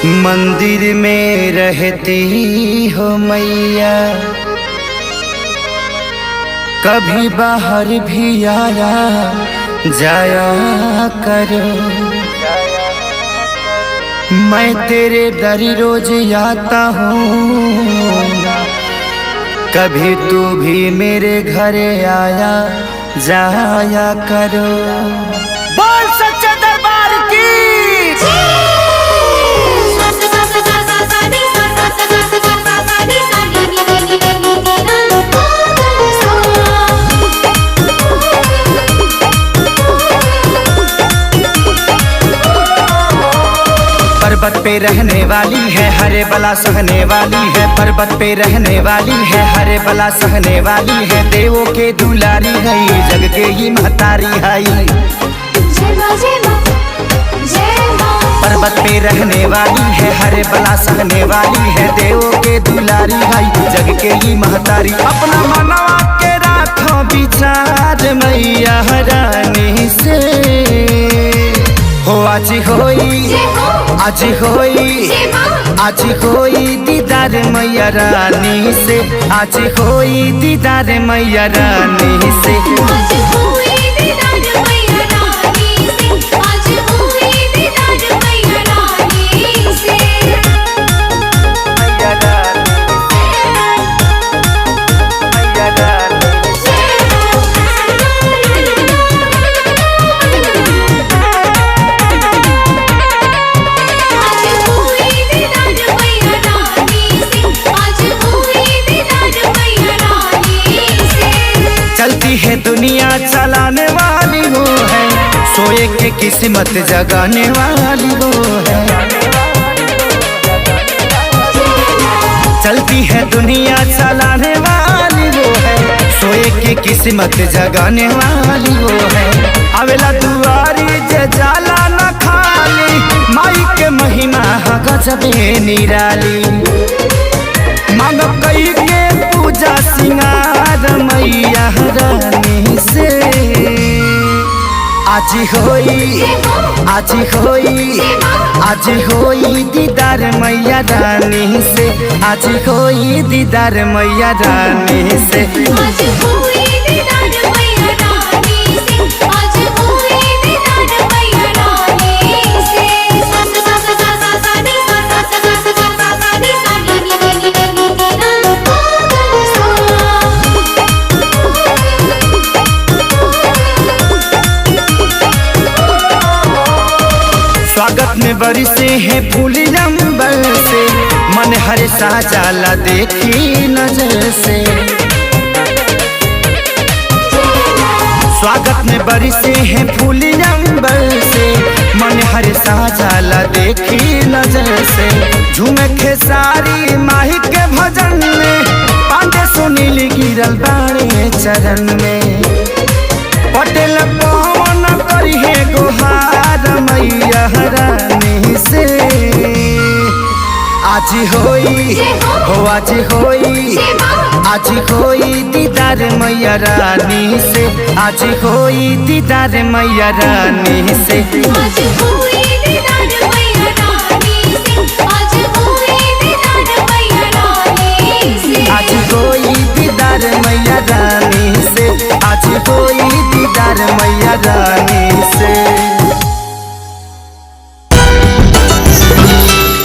मंदिर में रहती हो मैया, कभी बाहर भी आया जाया करो। मैं तेरे दर रोज आता हूँ, कभी तू भी मेरे घर आया जाया करो। बोल सच्चे दरबार की। पर्वत पे रहने वाली है, हरे बला सहने वाली है। पर्वत पे रहने वाली है, हरे बला सहने वाली है। देवों के दुलारी है, जग के ही महतारी है। पर्वत पे रहने वाली है, हरे बला सहने वाली है। देवों के दुलारी है, जग के ही महतारी। अपना मनवा के राखो विचार मैया रानी से। हो आज होई, आज होई, आज होई दीदार मैया रानी से। आज होई दीदार मैया रानी से। चलती है दुनिया चलाने वाली वो है, सोए के किस्मत जगाने वाली वो है। चलती है दुनिया चलाने वाली वो है, सोए के किस्मत जगाने वाली वो है। अवेला दुआरी जे जाला न खाली, माई के महिमा गजबे निराली। मांग कई के पूजा सिंगार मैया रानी से। आज होई, आज होई, आज होई दीदार मैया रानी से। आज होई दीदार मैया रानी से। आज होई दीदार मैया रानी से। आज होई दीदार मैया रानी से। स्वागत में बरसे हैं फूल अंबर से, मन हर सा जाला देखी नजर से। स्वागत में बरसे हैं फूल अंबर से, मन हर सा जाला देखी नजर से। झूमे खेसारी माही के भजन में, पांडे सुनील गिरल बाड़े चरण में। पटेल पवन करी है गुहार मैया रानी से। आज होई, हो आज होई, आज होई दीदार मैया रानी से। आज होई दीदार मैया रानी से। आज होई दीदार मैया रानी से। आज होई दीदार मैया रानी से। आज होई दीदार मैया रानी से। आज होई दीदार मैया